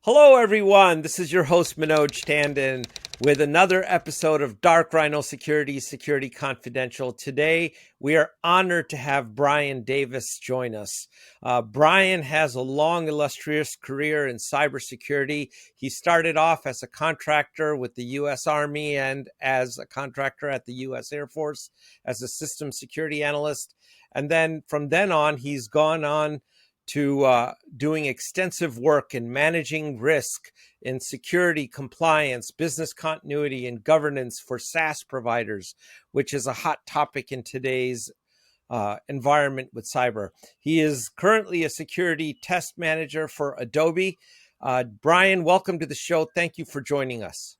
Hello, everyone. This is your host, Manoj Tandon, with another episode of Dark Rhino Security Confidential. Today, we are honored to have Brian Davis join us. Brian has a long, illustrious career in cybersecurity. He started off as a contractor with the U.S. Army and as a contractor at the U.S. Air Force as a systems security analyst. And then from then on, he's gone on to doing extensive work in managing risk in security, compliance, business continuity, and governance for SaaS providers, which is a hot topic in today's environment with cyber. He is currently a security test manager for Adobe. Brian, welcome to the show. Thank you for joining us.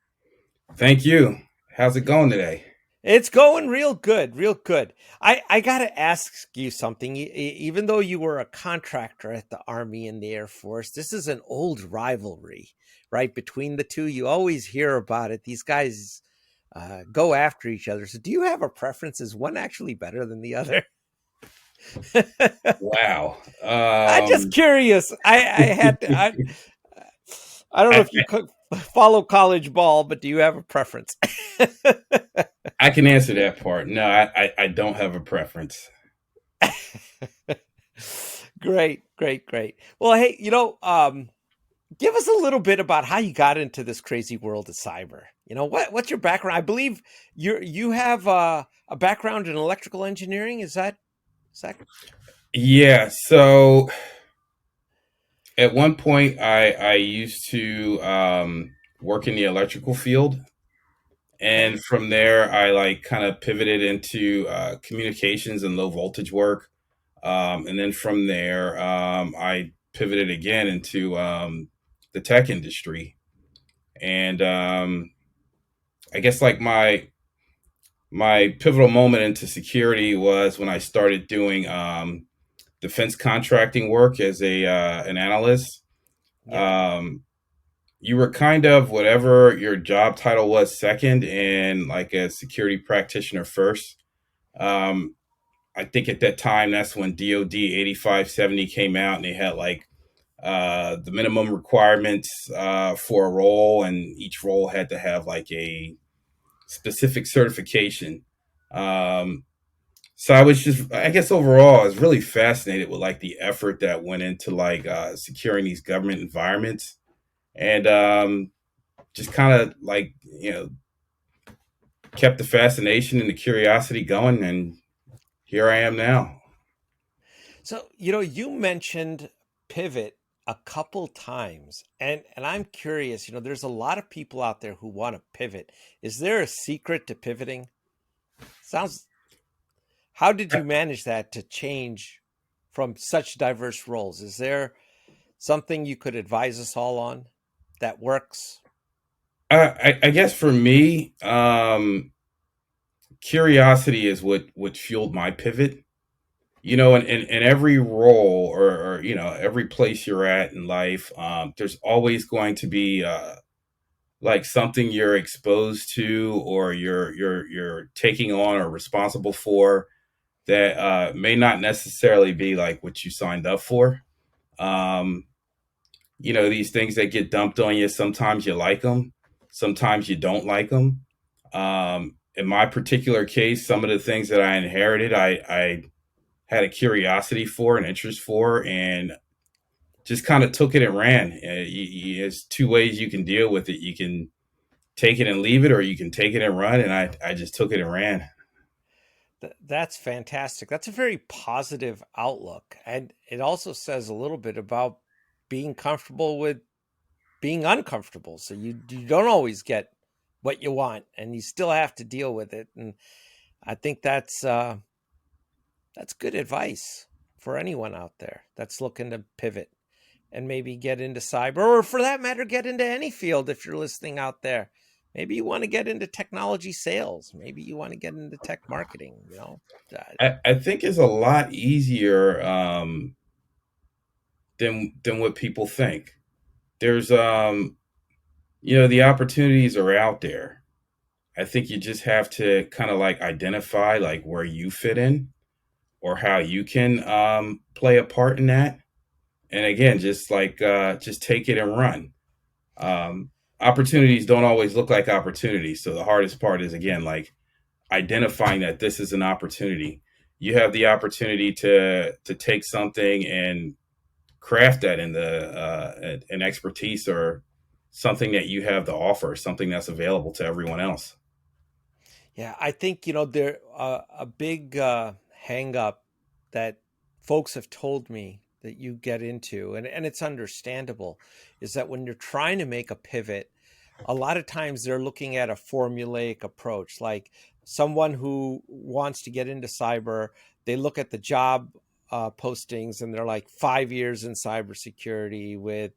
Thank you. How's it going today? It's going real good, real good. I got to ask you something. Even though you were a contractor at the Army and the Air Force, this is an old rivalry, right? Between the two, you always hear about it. These guys go after each other. So do you have a preference? Is one actually better than the other? Wow. I'm just curious. I don't know if you follow college ball, but do you have a preference? I can answer that part. No, I don't have a preference. Great. Well, hey, give us a little bit about how you got into this crazy world of cyber. What's your background? I believe you have a background in electrical engineering. Is that? Yeah. So at one point, I used to work in the electrical field. And from there, I kind of pivoted into communications and low voltage work. And then from there, I pivoted again into the tech industry. And I guess my pivotal moment into security was when I started doing defense contracting work as an analyst. Yeah. You were kind of whatever your job title was second, and like a security practitioner first. Um, I think at that time that's when DoD 8570 came out, and they had the minimum requirements for a role, and each role had to have like a specific certification. Um, so I guess overall, I was really fascinated with like the effort that went into securing these government environments, and just kind of kept the fascination and the curiosity going, and here I am now. So, you mentioned pivot a couple times, and I'm curious, there's a lot of people out there who want to pivot. Is there a secret to pivoting? How did you manage that to change from such diverse roles? Is there something you could advise us all on that works? I guess for me, curiosity is what fueled my pivot. In every role or every place you're at in life, there's always going to be like something you're exposed to or you're taking on or responsible for that may not necessarily be like what you signed up for. Um, these things that get dumped on you, sometimes you like them, sometimes you don't like them. In my particular case, some of the things that I inherited, I had a curiosity for, an interest for, and just kind of took it and ran. There's two ways you can deal with it. You can take it and leave it, or you can take it and run. And I just took it and ran. That's fantastic. That's a very positive outlook. And it also says a little bit about being comfortable with being uncomfortable. So you don't always get what you want and you still have to deal with it. And I think that's good advice for anyone out there that's looking to pivot and maybe get into cyber, or for that matter, get into any field. If you're listening out there, maybe you want to get into technology sales. Maybe you want to get into tech marketing, I think it's a lot easier than what people think. There's the opportunities are out there. I think you just have to kind of like identify like where you fit in or how you can play a part in that. And again, just take it and run. Um, Opportunities don't always look like opportunities. So the hardest part is, again, like identifying that this is an opportunity. You have the opportunity to take something and craft that into an expertise or something that you have to offer, something that's available to everyone else. Yeah, I think, there a big hang up that folks have told me that you get into, and it's understandable, is that when you're trying to make a pivot, a lot of times they're looking at a formulaic approach. Like someone who wants to get into cyber, they look at the job postings and they're like 5 years in cybersecurity with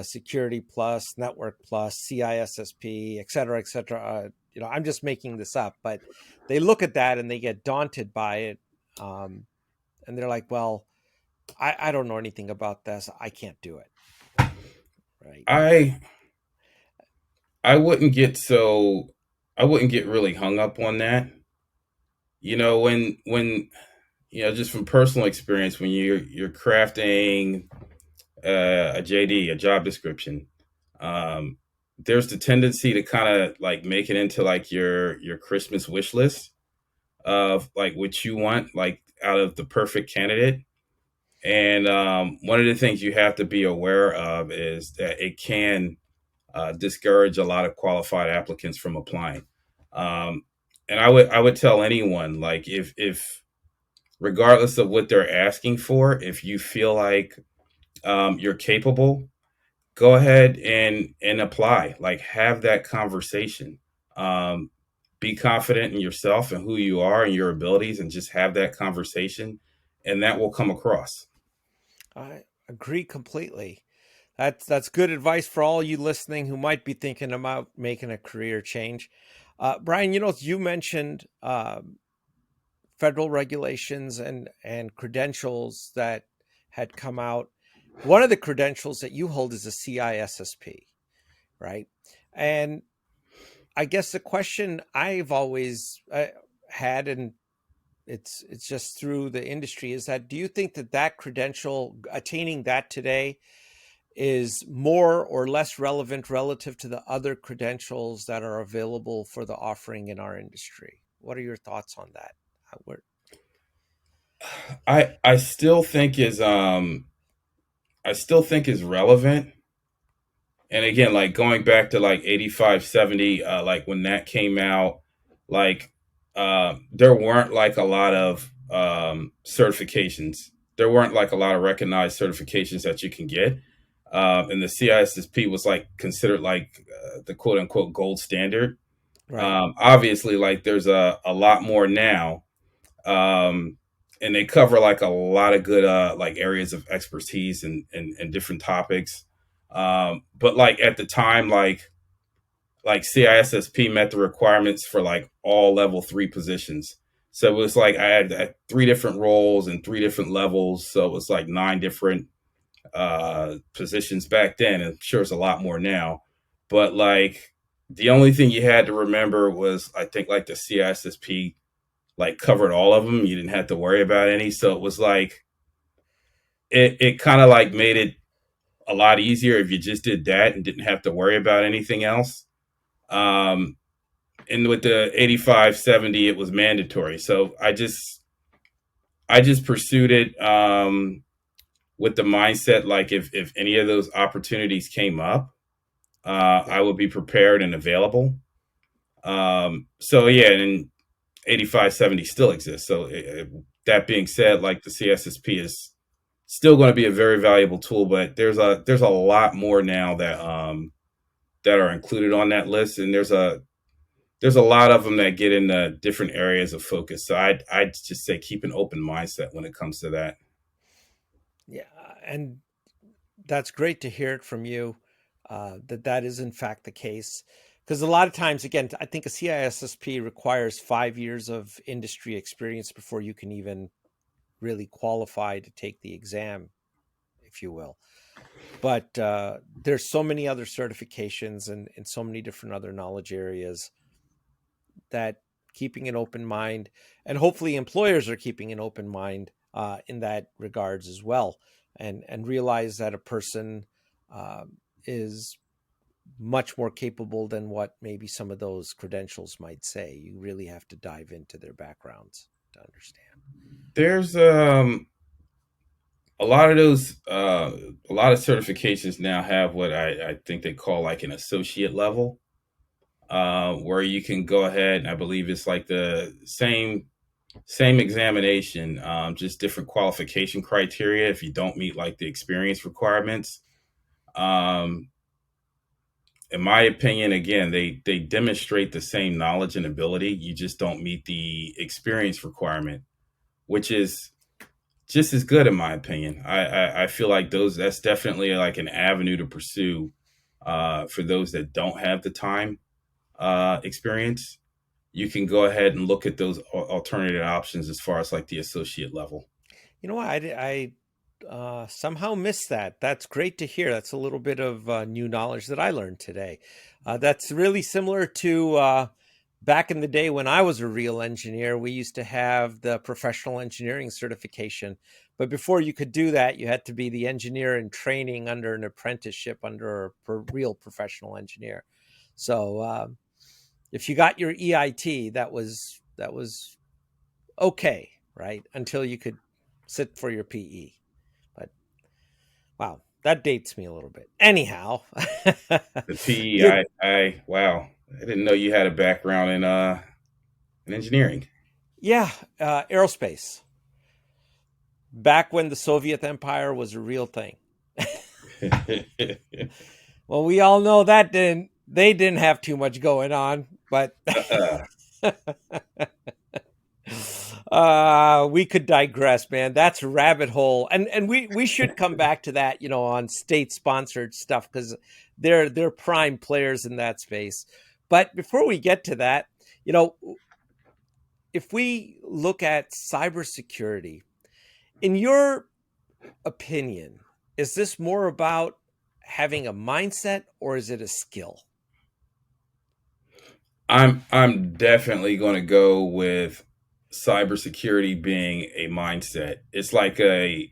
security plus, network plus, CISSP, et cetera, et cetera. I'm just making this up, but they look at that and they get daunted by it. Um, and they're like, well, I don't know anything about this. I can't do it. Right. I I wouldn't get so I wouldn't get really hung up on that. When just from personal experience, when you're crafting a JD, a job description, um, there's the tendency to kind of like make it into like your Christmas wish list of like what you want, like out of the perfect candidate. And one of the things you have to be aware of is that it can discourage a lot of qualified applicants from applying. Um, and I would tell anyone, like, if regardless of what they're asking for, if you feel like you're capable, go ahead and apply. Like, have that conversation. Um, be confident in yourself and who you are and your abilities, and just have that conversation, and that will come across. I agree completely. That's good advice for all you listening who might be thinking about making a career change. Brian, you mentioned federal regulations and credentials that had come out. One of the credentials that you hold is a CISSP, right? And I guess the question I've always had, and it's just through the industry, is that do you think that credential, attaining that today, is more or less relevant relative to the other credentials that are available for the offering in our industry? What are your thoughts on that? I still think is relevant. And again, like going back to like 85, 70, like when that came out, like there weren't like a lot of certifications. There weren't like a lot of recognized certifications that you can get. And the CISSP was like considered like the quote unquote gold standard. Right. Obviously, like there's a lot more now. Um, and they cover like a lot of good like areas of expertise and different topics. But like at the time, like CISSP met the requirements for like all level 3 positions. So it was like I had 3 different roles and 3 different levels. So it was like 9 different positions back then. And I'm sure it's a lot more now. But like the only thing you had to remember was, I think, like the CISSP like covered all of them. You didn't have to worry about any. So it was like it kind of like made it a lot easier if you just did that and didn't have to worry about anything else. Um, and with the 85 70, it was mandatory. So I just pursued it with the mindset like if any of those opportunities came up, I would be prepared and available. So yeah, and 85 70 still exists. So that being said, like the CSSP is still going to be a very valuable tool, but there's a lot more now that are included on that list, and there's a lot of them that get into different areas of focus. So I'd just say keep an open mindset when it comes to that. Yeah, and that's great to hear it from you, that is in fact the case. Because a lot of times, again, I think a CISSP requires 5 years of industry experience before you can even really qualify to take the exam, if you will. But there's so many other certifications and so many different other knowledge areas that keeping an open mind, and hopefully employers are keeping an open mind in that regards as well, and realize that a person is much more capable than what maybe some of those credentials might say. You really have to dive into their backgrounds to understand. There's a lot of those a lot of certifications now have what I think they call like an associate level, where you can go ahead and I believe it's like the same examination, just different qualification criteria if you don't meet like the experience requirements. Um, in my opinion, again, they demonstrate the same knowledge and ability. You just don't meet the experience requirement, which is just as good in my opinion. I feel like that's definitely like an avenue to pursue for those that don't have the time experience. You can go ahead and look at those alternative options as far as like the associate level. You know what? I somehow missed that. That's great to hear. That's a little bit of new knowledge that I learned today. That's really similar to back in the day when I was a real engineer. We used to have the professional engineering certification. But before you could do that, you had to be the engineer in training under an apprenticeship under a real professional engineer. So if you got your EIT, that was okay, right? Until you could sit for your PE. But wow, that dates me a little bit. Anyhow, The PE, you, wow, I didn't know you had a background in engineering. yeah, aerospace. Back when the Soviet Empire was a real thing. Well, we all know that they didn't have too much going on, but uh, we could digress, man. That's a rabbit hole, and we should come back to that, on state sponsored stuff because they're prime players in that space. But before we get to that, you know, if we look at cybersecurity, in your opinion, is this more about having a mindset or is it a skill? I'm definitely going to go with cybersecurity being a mindset. It's like a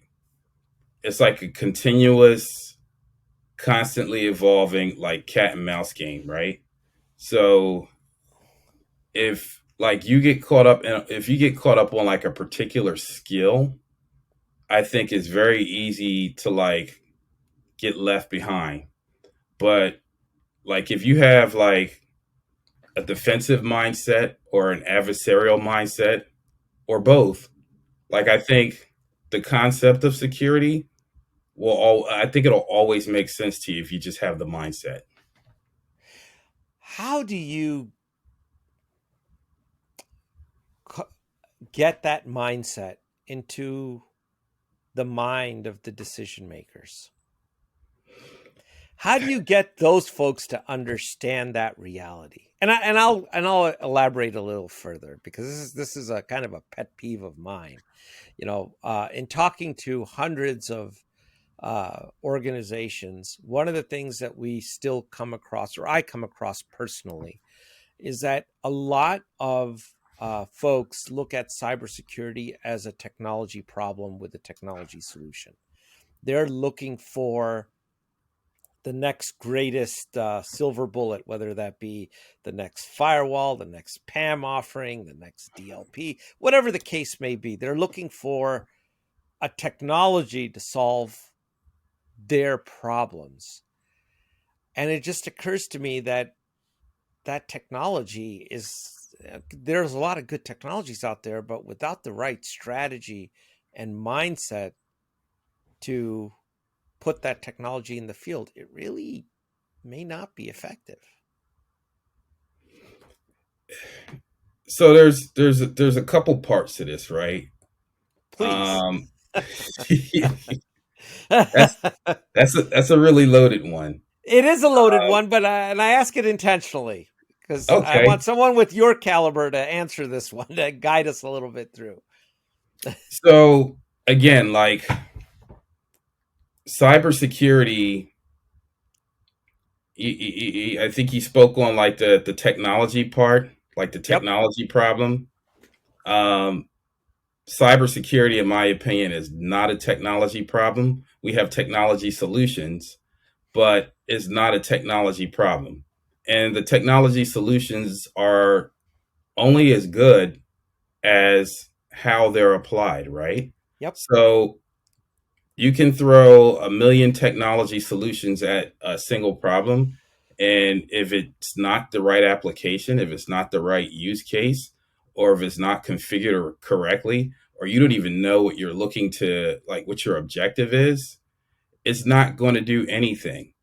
continuous, constantly evolving like cat and mouse game, right? So if like you get caught up in if you get caught up on like a particular skill, I think it's very easy to like get left behind. But like if you have like a defensive mindset or an adversarial mindset or both, like I think the concept of security I think it'll always make sense to you if you just have the mindset. How do you get that mindset into the mind of the decision makers? How do you get those folks to understand that reality? And I'll elaborate a little further because this is a kind of a pet peeve of mine. In talking to hundreds of organizations, one of the things that we still come across, or I come across personally, is that a lot of folks look at cybersecurity as a technology problem with a technology solution. They're looking for the next greatest silver bullet, whether that be the next firewall, the next PAM offering, the next DLP, whatever the case may be. They're looking for a technology to solve their problems. And it just occurs to me that technology there's a lot of good technologies out there, but without the right strategy and mindset to put that technology in the field, it really may not be effective. So there's a couple parts to this, right? Please. Um, that's that's a really loaded one. It is a loaded Um, one, but I ask it intentionally because I okay, want someone with your caliber to answer this one to guide us a little bit through. so again, like cybersecurity, I think he spoke on like the technology part, like the Yep. technology problem. Um, Cybersecurity, in my opinion, is not a technology problem. We have technology solutions, but it's not a technology problem. And the technology solutions are only as good as how they're applied, right? Yep. So you can throw a million technology solutions at a single problem. And if it's not the right application, if it's not the right use case, or if it's not configured correctly, or you don't even know what you're looking to, like what your objective is, it's not going to do anything.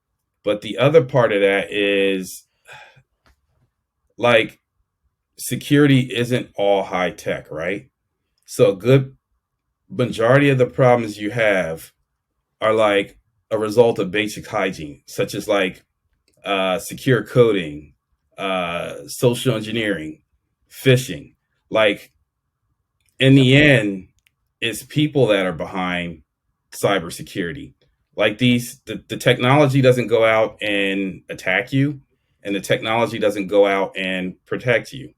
But the other part of that is like security isn't all high tech, right? So a good majority of the problems you have are like a result of basic hygiene, such as like secure coding, social engineering, phishing. Like in Yep. the end, it's people that are behind cybersecurity. Like the technology doesn't go out and attack you, and the technology doesn't go out and protect you.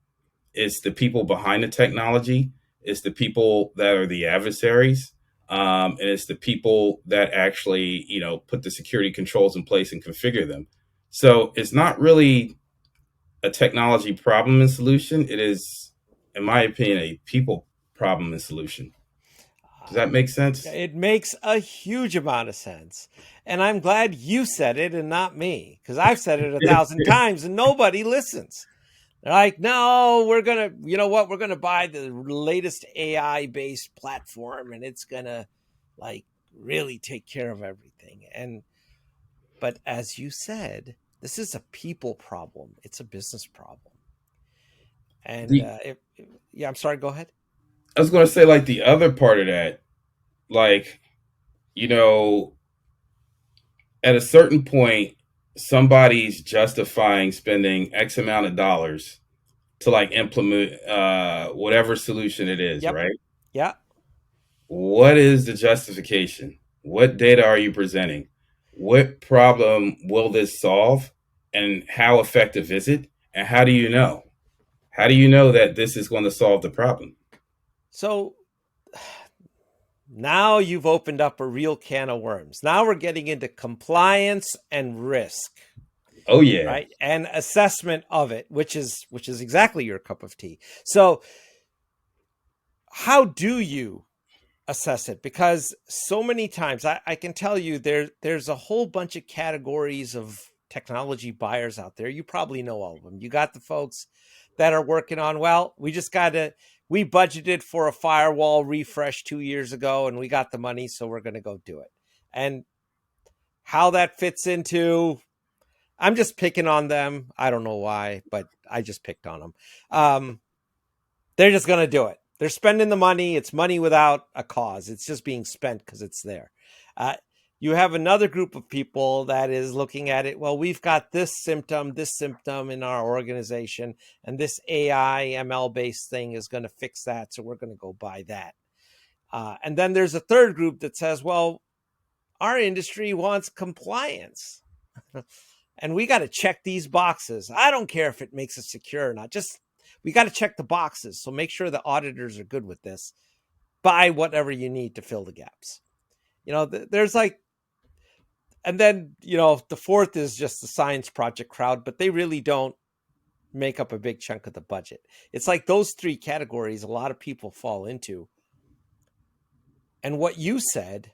It's the people behind the technology. It's the people that are the adversaries. And it's the people that actually, put the security controls in place and configure them. So it's not really a technology problem and solution. It is, in my opinion, a people problem and solution. Does that make sense? It makes a huge amount of sense. And I'm glad you said it and not me, because I've said it 1,000 times and nobody listens. They're like, no, we're going to, you know what? We're going to buy the latest AI based platform and it's going to like really take care of everything. But as you said, this is a people problem. It's a business problem. And The, yeah, I'm sorry. Go ahead. I was going to say, like, the other part of that, like, you know, at a certain point, somebody's justifying spending X amount of dollars to like implement whatever solution it is, Yep. right? Yeah. What is the justification? What data are you presenting? What problem will this solve? And how effective is it? And how do you know? How do you know that this is going to solve the problem? So now you've opened up a real can of worms. Now we're getting into compliance and risk, Oh yeah. right? And assessment of it, which is exactly your cup of tea. So how do you assess it? Because so many times I can tell you there's a whole bunch of categories of technology buyers out there. You probably know all of them. You got the folks that are working on, well, we budgeted for a firewall refresh 2 years ago and we got the money, so we're going to go do it. And how that fits into, I'm just picking on them. I don't know why, but I just picked on them. They're just going to do it. They're spending the money. It's money without a cause. It's just being spent because it's there. Uh, you have another group of people that is looking at it. Well, we've got this symptom in our organization, and this AI ML based thing is going to fix that. So we're going to go buy that. And then there's a third group that says, well, our industry wants compliance. And we got to check these boxes. I don't care if it makes us secure or not. Just we got to check the boxes. So make sure the auditors are good with this. Buy whatever you need to fill the gaps. There's like, and then, the fourth is just the science project crowd, but they really don't make up a big chunk of the budget. It's like those three categories a lot of people fall into. And what you said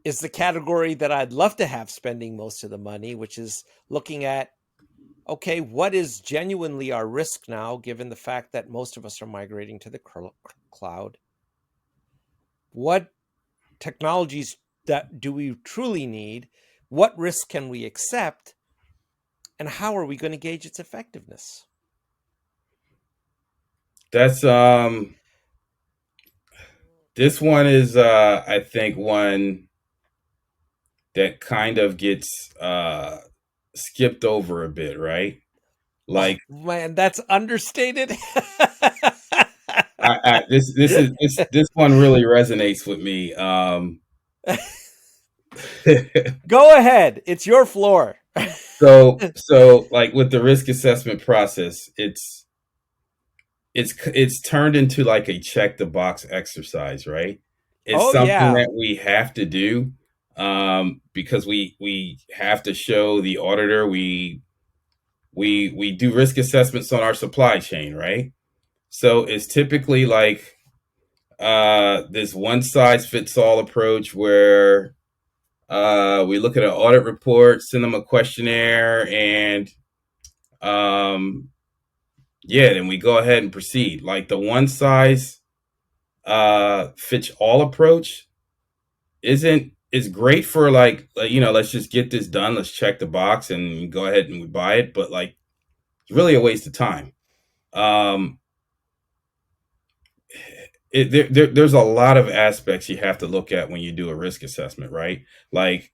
is the category that I'd love to have spending most of the money, which is looking at, okay, what is genuinely our risk now, given the fact that most of us are migrating to the cloud? What technologies that do we truly need? What risk can we accept? And how are we going to gauge its effectiveness? That's this one is I think one that kind of gets skipped over a bit, right? Oh Like man, that's understated. this one really resonates with me. Go ahead. It's your floor. so like with the risk assessment process, it's turned into like a check the box exercise, right? It's Oh something yeah. that we have to do because we have to show the auditor we do risk assessments on our supply chain, right? So it's typically like this one size fits all approach where we look at an audit report, send them a questionnaire, and um, yeah, then we go ahead and proceed. Like the one size fits all approach isn't is great for like let's just get this done, let's check the box and go ahead and we buy it, but like it's really a waste of time. Um, there's a lot of aspects you have to look at when you do a risk assessment, right? Like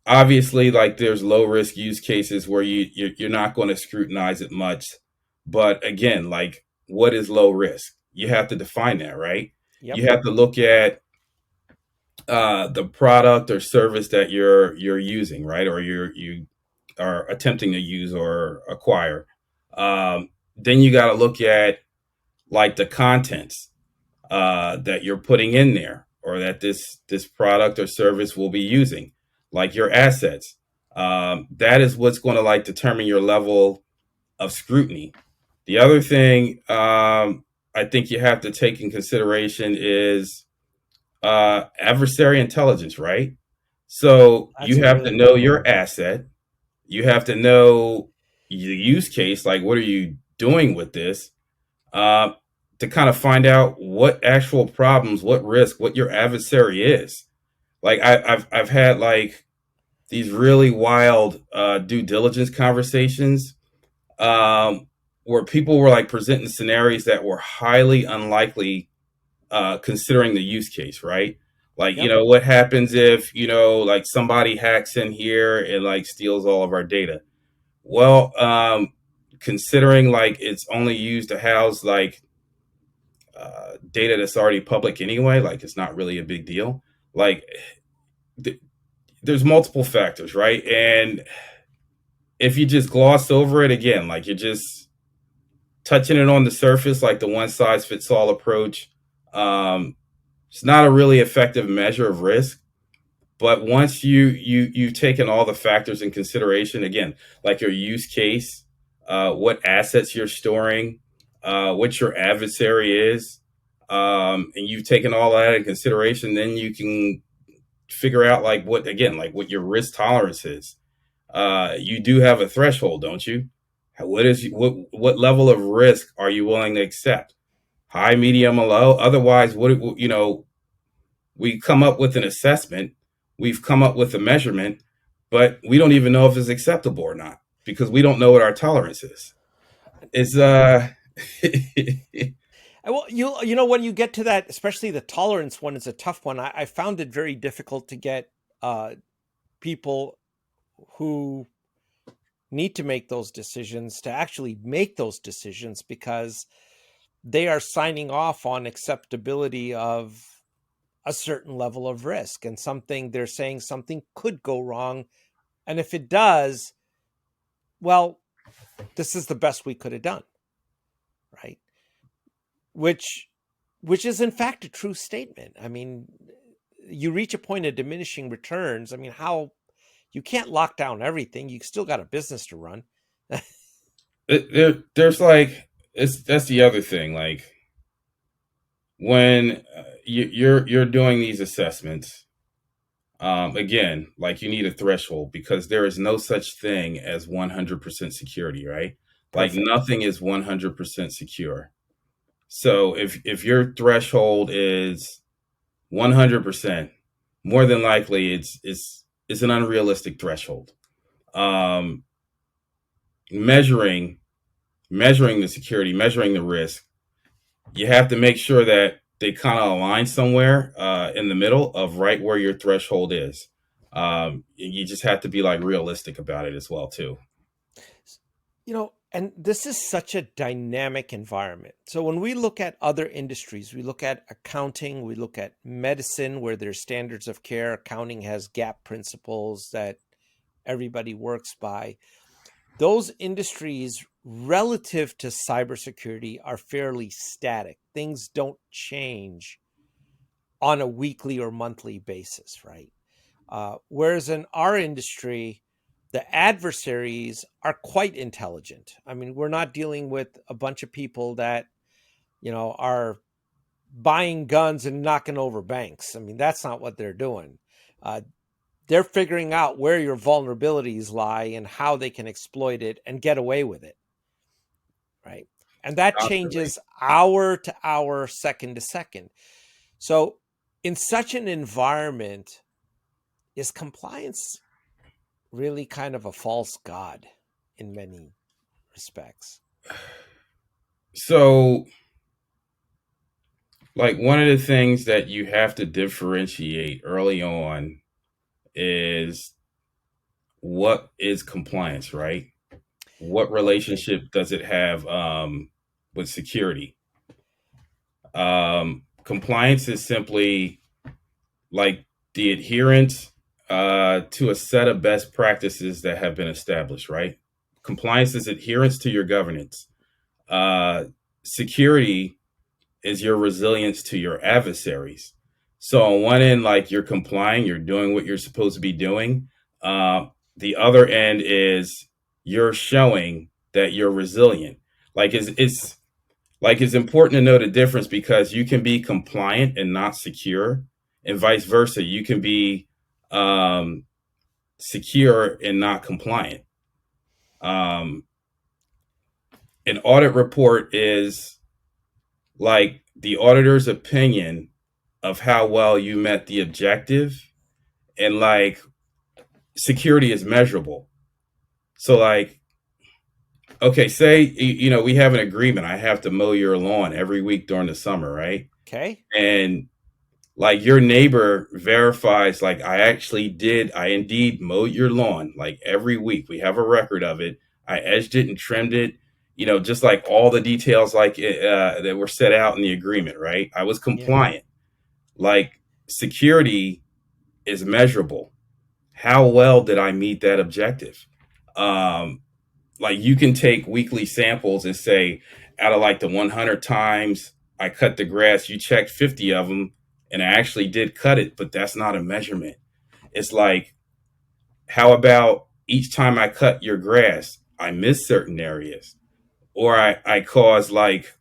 obviously, like there's low risk use cases where you're not going to scrutinize it much, but again, like what is low risk? You have to define that, right? Yep. You have to look at the product or service that you're using, right? Or you are attempting to use or acquire. Then you got to look at like the contents that you're putting in there, or that this product or service will be using, like your assets. That is what's going to like determine your level of scrutiny. The other thing I think you have to take in consideration is adversary intelligence, right? So That's you a have to really know good one. your asset. You have to know the use case, like what are you doing with this, uh, to kind of find out what actual problems, what risk, what your adversary is. Like I've had like these really wild due diligence conversations where people were like presenting scenarios that were highly unlikely, considering the use case, right? Like, Yep. what happens if, like somebody hacks in here and like steals all of our data? Well, considering like it's only used to house like data that's already public anyway, like it's not really a big deal. Like th- there's multiple factors, right? And if you just gloss over it again, like you're just touching it on the surface, like the one size fits all approach, um, it's not a really effective measure of risk. But once you've taken all the factors in consideration, again, like your use case, what assets you're storing, what your adversary is, and you've taken all that in consideration, then you can figure out like what again, like what your risk tolerance is. You do have a threshold, don't you? What level of risk are you willing to accept? High, medium, or low? Otherwise, we come up with an assessment, we've come up with a measurement, but we don't even know if it's acceptable or not because we don't know what our tolerance is. It's Well, you know when you get to that, especially the tolerance one is a tough one. I found it very difficult to get people who need to make those decisions to actually make those decisions, because they are signing off on acceptability of a certain level of risk, and something they're saying something could go wrong. And if it does, well, this is the best we could have done, right? Which is in fact a true statement. I mean, you reach a point of diminishing returns. I mean, how you can't lock down everything. You still got a business to run. there's like that's the other thing. Like when you're doing these assessments, again, like you need a threshold because there is no such thing as 100% security, right? Like Perfect. nothing is 100% secure. So if your threshold is 100%, more than likely it's an unrealistic threshold. Um, measuring measuring the security, measuring the risk, you have to make sure that they kind of align somewhere in the middle of right where your threshold is. You just have to be like realistic about it as well too. And this is such a dynamic environment. So when we look at other industries, we look at accounting, we look at medicine, where there's standards of care. Accounting has GAAP principles that everybody works by. Those industries relative to cybersecurity are fairly static. Things don't change on a weekly or monthly basis, right? Whereas in our industry, the adversaries are quite intelligent. I mean, we're not dealing with a bunch of people that, are buying guns and knocking over banks. I mean, that's not what they're doing. Uh, they're figuring out where your vulnerabilities lie and how they can exploit it and get away with it. Right. And that Constantly. changes hour to hour, second to second. So, in such an environment, is compliance really kind of a false god in many respects? So, like, one of the things that you have to differentiate early on is what is compliance, right? What Okay. relationship does it have with security? Compliance is simply like the adherence to a set of best practices that have been established, right? Compliance is adherence to your governance. Uh, Security is your resilience to your adversaries. So on one end, like you're complying, you're doing what you're supposed to be doing. Uh, the other end is you're showing that you're resilient. Like it's important to know the difference because you can be compliant and not secure, and vice versa. You can be um, secure and not compliant. Um, an audit report is like the auditor's opinion of how well you met the objective, and like security is measurable. So like, okay, say we have an agreement. I have to mow your lawn every week during the summer, right? Okay. And like your neighbor verifies, like I indeed mowed your lawn like every week. We have a record of it. I edged it and trimmed it, just like all the details like that were set out in the agreement, right? I was Yeah. compliant. Like security is measurable. How well did I meet that objective? Um, like you can take weekly samples and say, out of like the 100 times I cut the grass, you checked 50 of them, and I actually did cut it, but that's not a measurement. It's like, how about each time I cut your grass, I missed certain areas, or I caused like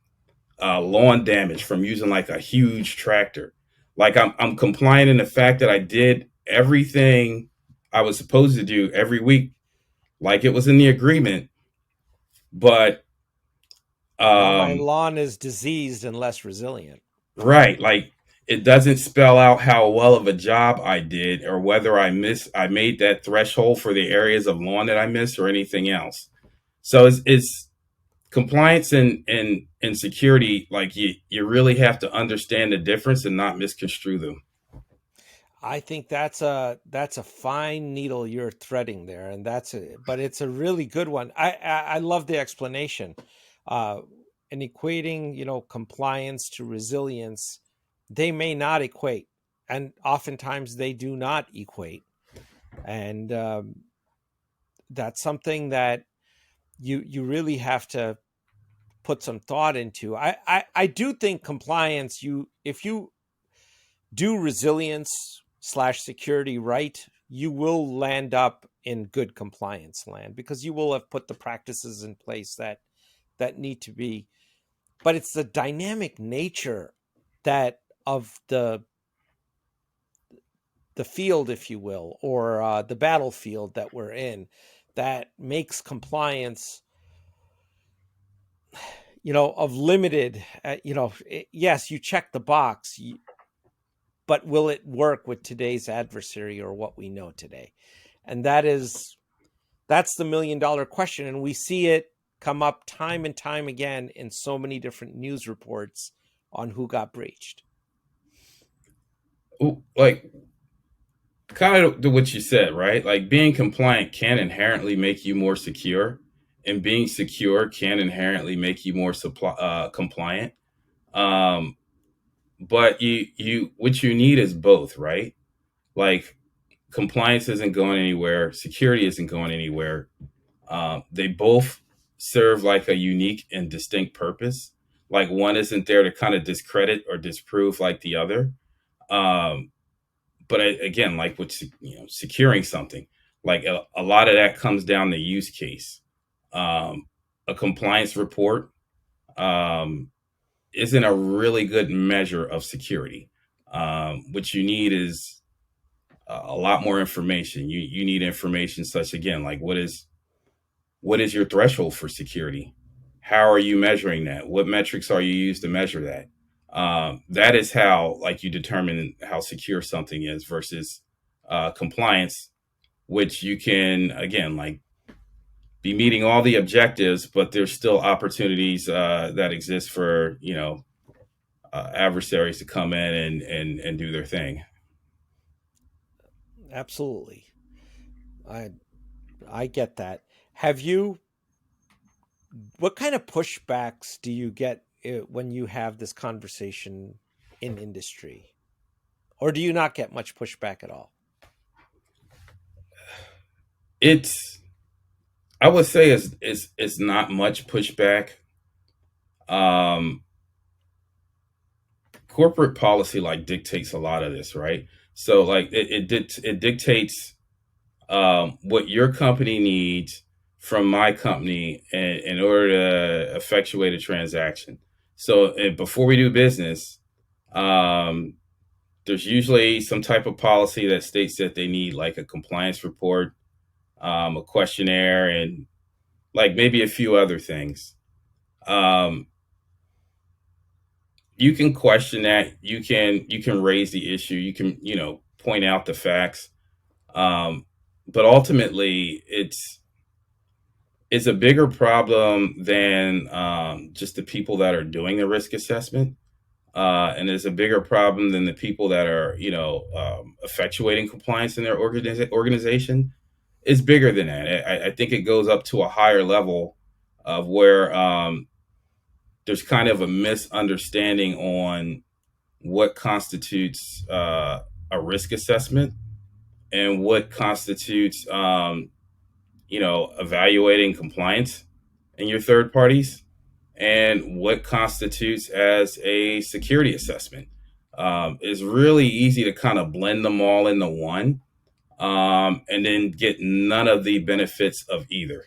lawn damage from using like a huge tractor. Like I'm compliant in the fact that I did everything I was supposed to do every week, like it was in the agreement. But Now my um, lawn is diseased and less resilient. right, like it doesn't spell out how well of a job I did or whether I made that threshold for the areas of lawn that I missed or anything else. So it's compliance and security, like you really have to understand the difference and not misconstrue them. I think that's a fine needle you're threading there, and but it's a really good one. I love the explanation, uh, and equating compliance to resilience. They may not equate, and oftentimes they do not equate, and that's something that you really have to put some thought into. I do think compliance. If you do resilience slash security right, you will land up in good compliance land because you will have put the practices in place that need to be. But it's the dynamic nature that of the field, if you will, or the battlefield that we're in, that makes compliance, of limited. Yes, you check the box, but will it work with today's adversary or what we know today? And that's the $1 million question. And we see it come up time and time again in so many different news reports on who got breached. Like kind of what you said, right? Like being compliant can inherently make you more secure, and being secure can inherently make you more compliant. Um, but you what you need is both, right? Like compliance isn't going anywhere, security isn't going anywhere. They both serve like a unique and distinct purpose. Like one isn't there to kind of discredit or disprove like the other. Um, but again, like with securing something, like a lot of that comes down to use case. A compliance report um, isn't a really good measure of security. What you need is a lot more information. You need information such, again, like what is your threshold for security? How are you measuring that? What metrics are you used to measure that? That is how, like, you determine how secure something is versus compliance, which you can, again, like, be meeting all the objectives, but there's still opportunities that exist for adversaries to come in and do their thing. Absolutely. I I get that. Have you what kind of pushbacks do you get when you have this conversation in industry? Or do you not get much pushback at all? It's I would say it's not much pushback. Um, Corporate policy like dictates a lot of this, right? So like it dictates what your company needs from my company in order to effectuate a transaction. So before we do business, um, there's usually some type of policy that states that they need like a compliance report, a questionnaire, and like maybe a few other things. Um, you can question that. You can raise the issue. You can point out the facts. Um, but ultimately, it's a bigger problem than just the people that are doing the risk assessment. And it's a bigger problem than the people that are, effectuating compliance in their organization. It's bigger than that. I think it goes up to a higher level of where there's kind of a misunderstanding on what constitutes a risk assessment and what constitutes, evaluating compliance in your third parties and what constitutes as a security assessment. It's really easy to kind of blend them all into one, and then get none of the benefits of either.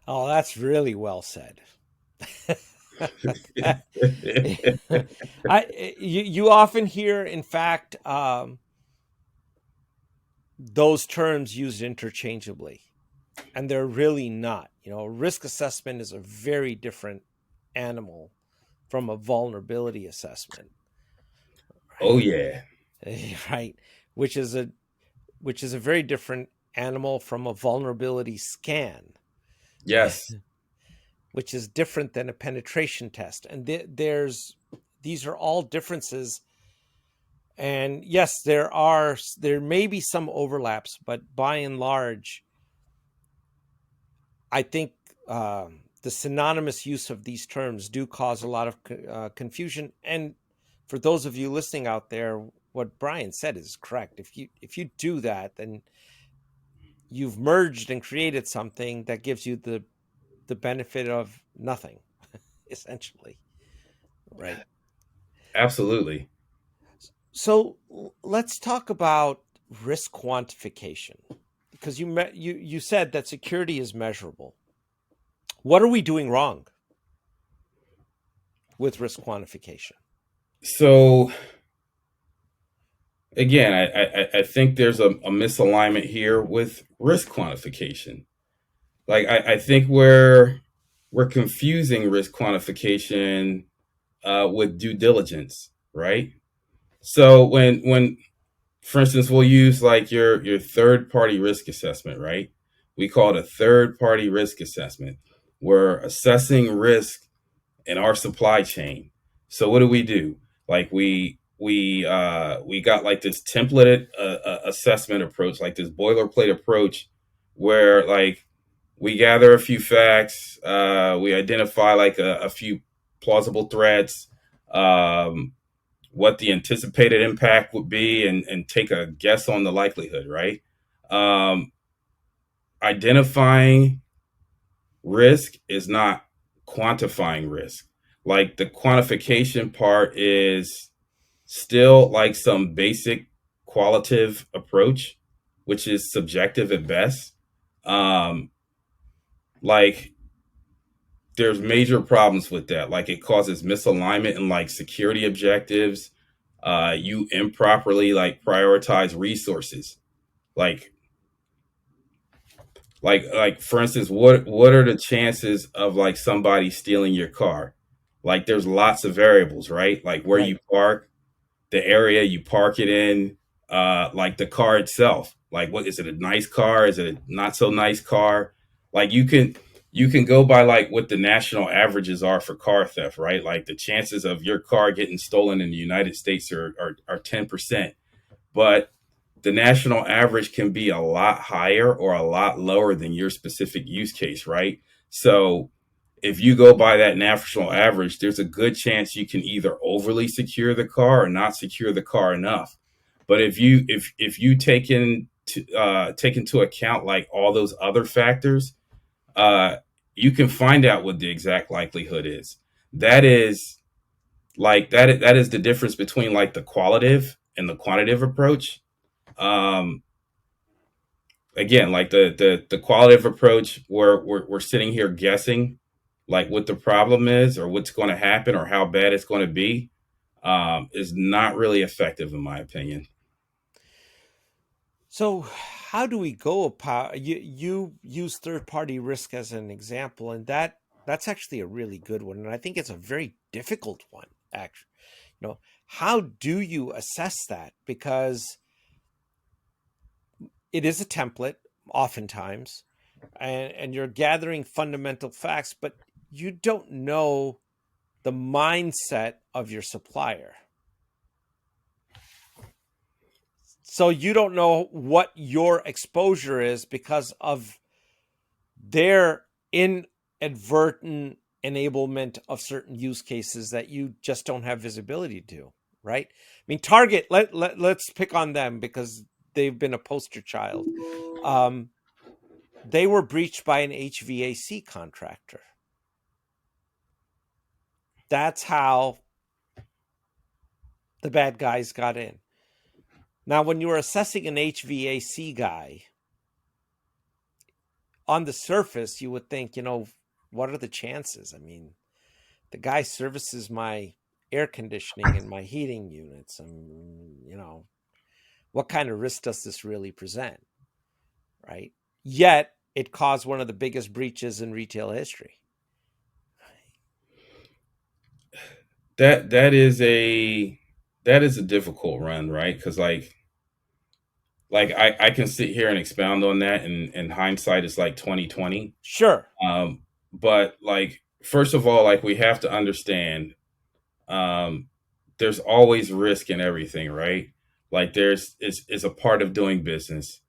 Oh, that's really well said. You often hear, in fact, those terms used interchangeably, and they're really not. Risk assessment is a very different animal from a vulnerability assessment, Oh right? yeah, Right, which is a very different animal from a vulnerability scan, yes, which is different than a penetration test. And these are all differences. And yes, there may be some overlaps, but by and large, I think the synonymous use of these terms do cause a lot of confusion. And for those of you listening out there, what Brian said is correct. If you do that, then you've merged and created something that gives you the benefit of nothing, essentially, right? absolutely. So let's talk about risk quantification, because you said that security is measurable. What are we doing wrong with risk quantification? So again, I think there's a misalignment here with risk quantification. Like I think we're confusing risk quantification with due diligence, right? So when for instance, we'll use like your third party risk assessment, right? We call it a third party risk assessment. We're assessing risk in our supply chain. So what do? Like we got like this templated assessment approach, like this boilerplate approach, where like we gather a few facts, we identify like a few plausible threats, what the anticipated impact would be, and take a guess on the likelihood, right? Um, Identifying risk is not quantifying risk. Like the quantification part is still like some basic qualitative approach, which is subjective at best, um, like there's major problems with that. Like it causes misalignment in like security objectives. You improperly like prioritize resources. Like like for instance, what are the chances of like somebody stealing your car? Like there's lots of variables, right? Like where Right. you park, the area you park it in, like the car itself. Like what is it, a nice car? Is it a not so nice car? Like you can go by like what the national averages are for car theft, right? Like the chances of your car getting stolen in the United States are 10%. But the national average can be a lot higher or a lot lower than your specific use case, right? So if you go by that national average, there's a good chance you can either overly secure the car or not secure the car enough. But if you take into account like all those other factors, uh, you can find out what the exact likelihood is. That is that is the difference between like the qualitative and the quantitative approach. Um, Again, like the qualitative approach where we're sitting here guessing like what the problem is or what's going to happen or how bad it's going to be, is not really effective in my opinion. So how do we go about you use third party risk as an example, and that's actually a really good one, and I think it's a very difficult one actually. How do you assess that? Because it is a template oftentimes, and you're gathering fundamental facts, but you don't know the mindset of your supplier. So you don't know what your exposure is because of their inadvertent enablement of certain use cases that you just don't have visibility to, right? I mean, Target, let's pick on them because they've been a poster child. They were breached by an HVAC contractor. That's how the bad guys got in. Now, when you're assessing an HVAC guy, on the surface, you would think, what are the chances? I mean, the guy services my air conditioning and my heating units. And, what kind of risk does this really present? Right. Yet it caused one of the biggest breaches in retail history. That is a difficult run, right? Because like I can sit here and expound on that, and hindsight is like 2020. Sure. But like first of all, like we have to understand, um, there's always risk in everything, right? Like it's a part of doing business.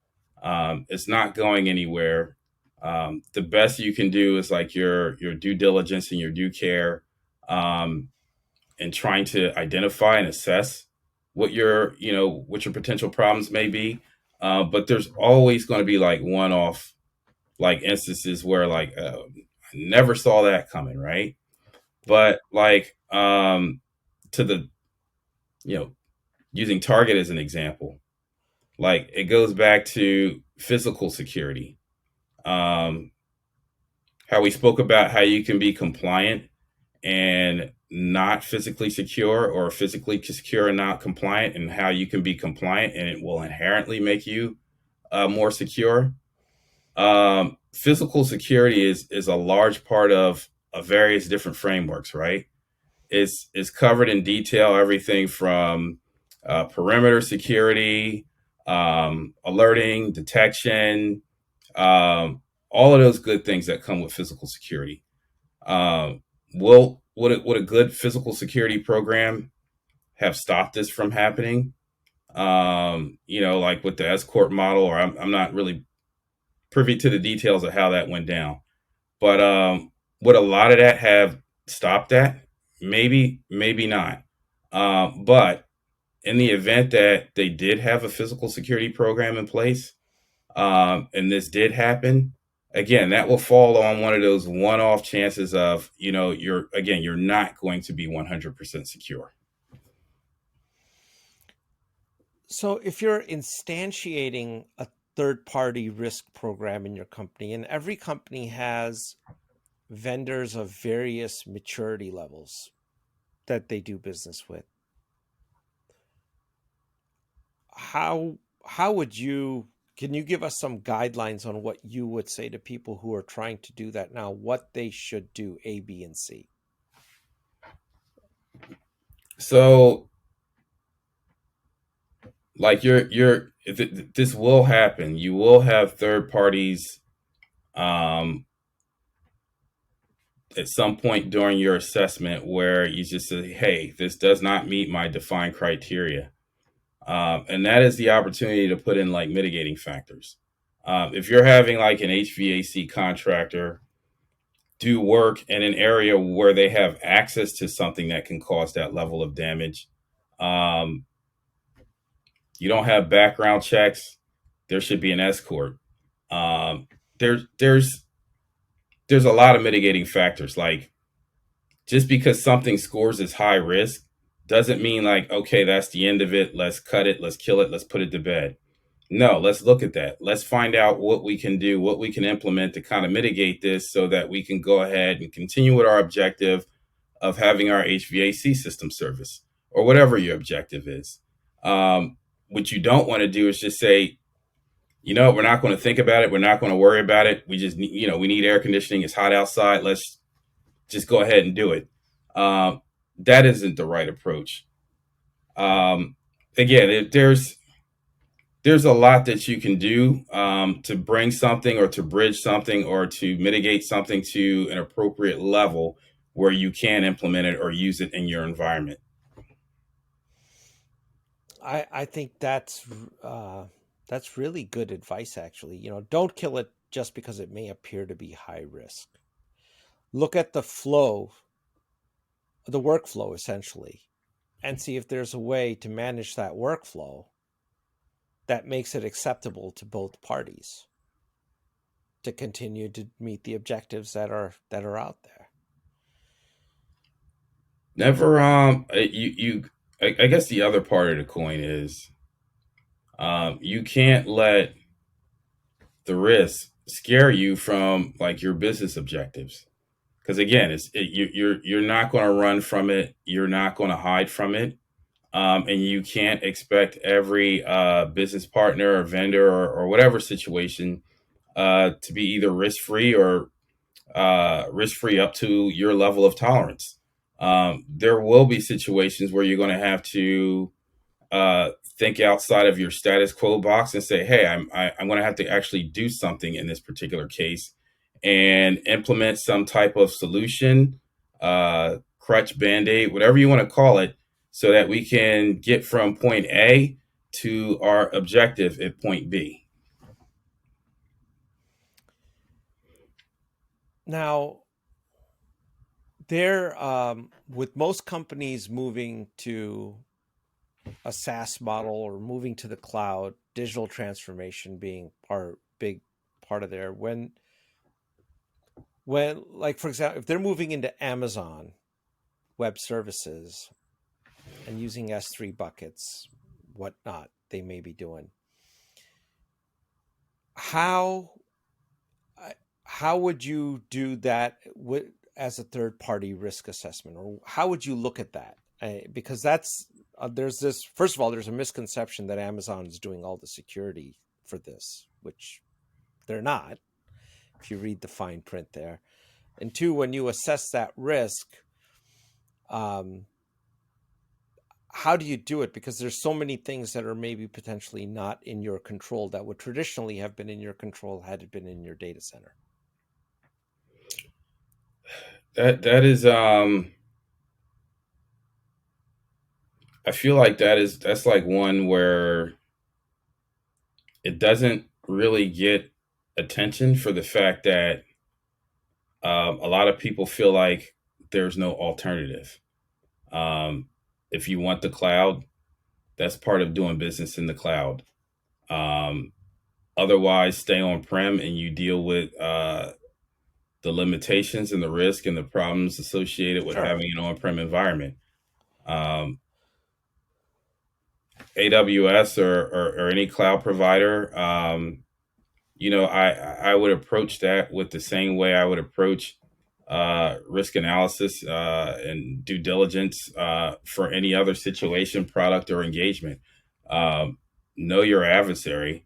It's not going anywhere. The best you can do is like your due diligence and your due care, um, and trying to identify and assess what your potential problems may be. But there's always going to be like one off like instances where like I never saw that coming, right? But like to the you know using Target as an example, like it goes back to physical security. Um, how we spoke about how you can be compliant and not physically secure, or physically secure and not compliant, and how you can be compliant and it will inherently make you more secure. Physical security is a large part of various different frameworks, right? It's covered in detail, everything from perimeter security, alerting, detection, um, all of those good things that come with physical security. Would a good physical security program have stopped this from happening? Like with the escort model, or I'm not really privy to the details of how that went down. But would a lot of that have stopped that? Maybe, maybe not. But in the event that they did have a physical security program in place, and this did happen, again, that will fall on one of those one-off chances of, you're not going to be 100% secure. So if you're instantiating a third-party risk program in your company, and every company has vendors of various maturity levels that they do business with, how how would you can you give us some guidelines on what you would say to people who are trying to do that now, what they should do, A, B, and C? So, like this will happen. You will have third parties um, at some point during your assessment where you just say, "Hey, this does not meet my defined criteria," and that is the opportunity to put in like mitigating factors. If you're having like an HVAC contractor do work in an area where they have access to something that can cause that level of damage, um, you don't have background checks, there should be an escort. Um, there's there's there's a lot of mitigating factors. Like just because something scores as high risk doesn't mean like, okay, that's the end of it. Let's cut it. Let's kill it. Let's put it to bed. No, let's look at that. Let's find out what we can do, what we can implement to kind of mitigate this so that we can go ahead and continue with our objective of having our HVAC system service or whatever your objective is. What you don't want to do is just say, we're not going to think about it. We're not going to worry about it. We just need, we need air conditioning. It's hot outside. Let's just go ahead and do it. That isn't the right approach. Again, there's a lot that you can do to bring something or to bridge something or to mitigate something to an appropriate level where you can implement it or use it in your environment. I think that's really good advice, actually. Don't kill it just because it may appear to be high risk. Look at the flow, the workflow essentially, and see if there's a way to manage that workflow that makes it acceptable to both parties to continue to meet the objectives that are out there. Never I guess the other part of the coin is you can't let the risk scare you from like your business objectives. Because again, you're not going to run from it. You're not going to hide from it, and you can't expect every business partner or vendor or whatever situation to be either risk free or risk free up to your level of tolerance. There will be situations where you're going to have to think outside of your status quo box and say, "Hey, I'm going to have to actually do something in this particular case and implement some type of solution, crutch, band aid, whatever you want to call it, so that we can get from point A to our objective at point B." Now, there, with most companies moving to a SaaS model or moving to the cloud, digital transformation being big part of there. When like for example, if they're moving into Amazon Web Services and using S3 buckets, whatnot they may be doing, how how would you do that as a third party risk assessment, or how would you look at that? Because that's there's this, first of all, there's a misconception that Amazon is doing all the security for this, which they're not if you read the fine print there. And two, when you assess that risk, um, how do you do it? Because there's so many things that are maybe potentially not in your control that would traditionally have been in your control had it been in your data center. That is I feel like that's like one where it doesn't really get attention for the fact that a lot of people feel like there's no alternative. Um, if you want the cloud, that's part of doing business in the cloud. Um, Otherwise, stay on prem and you deal with the limitations and the risk and the problems associated with Sure. having an on prem environment. Um, AWS or any cloud provider, I would approach that with the same way I would approach risk analysis and due diligence for any other situation, product, or engagement. Um, know your adversary,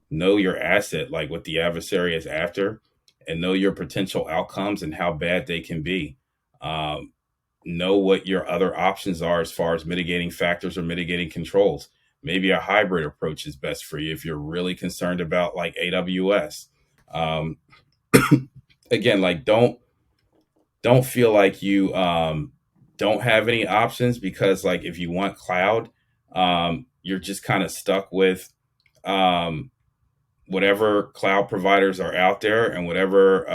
know your asset, like what the adversary is after, and know your potential outcomes and how bad they can be. Um, know what your other options are as far as mitigating factors or mitigating controls. Maybe a hybrid approach is best for you if you're really concerned about like AWS. Um, again, like don't feel like you don't have any options, because like if you want cloud, you're just kind of stuck with um, whatever cloud providers are out there and whatever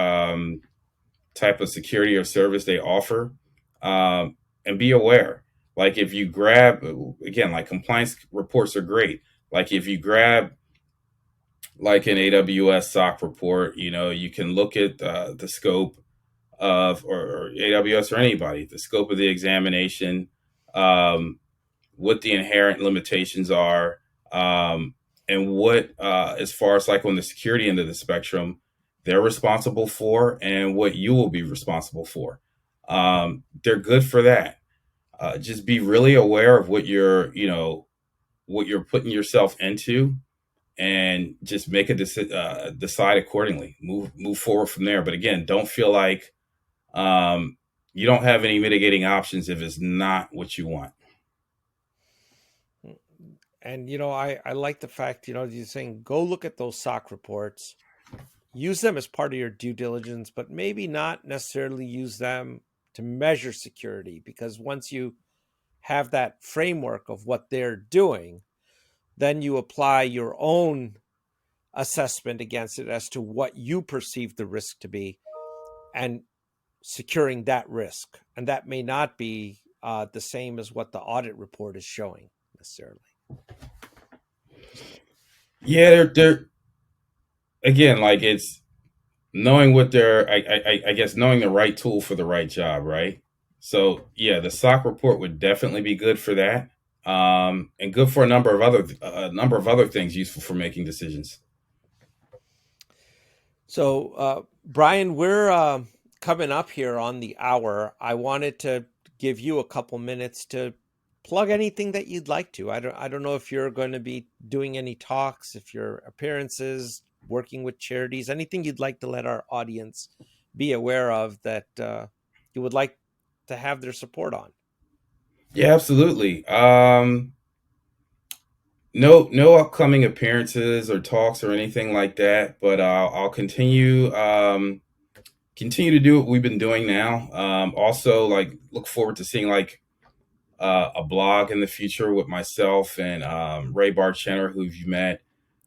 type of security or service they offer. And be aware. Like if you grab, again, like compliance reports are great. Like if you grab like an AWS SOC report, you can look at the scope of, or AWS or anybody, the scope of the examination, um, what the inherent limitations are, and what, as far as like on the security end of the spectrum, they're responsible for and what you will be responsible for. They're good for that. Just be really aware of what you're putting yourself into, and just make a decide accordingly. Move forward from there. But again, don't feel like you don't have any mitigating options if it's not what you want. And, I like the fact, you're saying go look at those SOC reports, use them as part of your due diligence, but maybe not necessarily use them to measure security, because once you have that framework of what they're doing, then you apply your own assessment against it as to what you perceive the risk to be and securing that risk. And that may not be the same as what the audit report is showing necessarily. Yeah, they're again, like it's knowing what they're, I guess, knowing the right tool for the right job, right? So yeah, the SOC report would definitely be good for that, and good for a number of other things useful for making decisions. So, Brian, we're coming up here on the hour. I wanted to give you a couple minutes to plug anything that you'd like to. I don't know if you're going to be doing any talks, if your appearances, working with charities, anything you'd like to let our audience be aware of that you would like to have their support on. Yeah, absolutely. No upcoming appearances or talks or anything like that, but I'll continue to do what we've been doing now. Also, like look forward to seeing like a blog in the future with myself and Ray Barchenner, who you've met.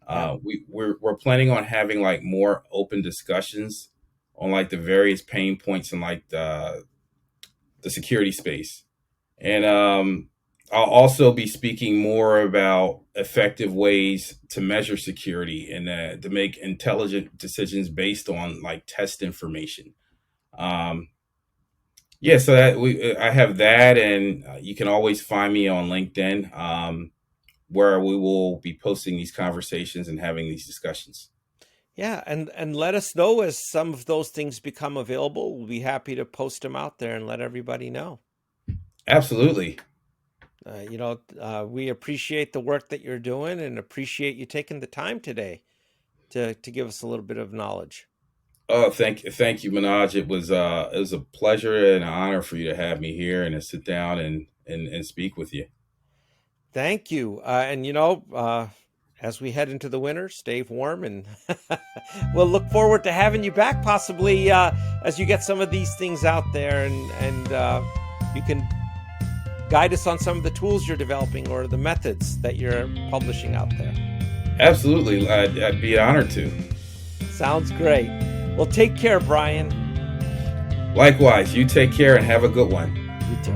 We're planning on having like more open discussions on like the various pain points in like the security space. And I'll also be speaking more about effective ways to measure security and to make intelligent decisions based on like test information. Yeah, so I have that, and you can always find me on LinkedIn, where we will be posting these conversations and having these discussions. Yeah, and let us know as some of those things become available. We'll be happy to post them out there and let everybody know. Absolutely. We appreciate the work that you're doing and appreciate you taking the time today to give us a little bit of knowledge. Oh, thank you, Manoj. It was a pleasure and an honor for you to have me here and to sit down and speak with you. Thank you. As we head into the winter, stay warm, and we'll look forward to having you back possibly as you get some of these things out there and you can guide us on some of the tools you're developing or the methods that you're publishing out there. Absolutely. I'd be honored to. Sounds great. Well, take care, Brian. Likewise. You take care and have a good one. You too.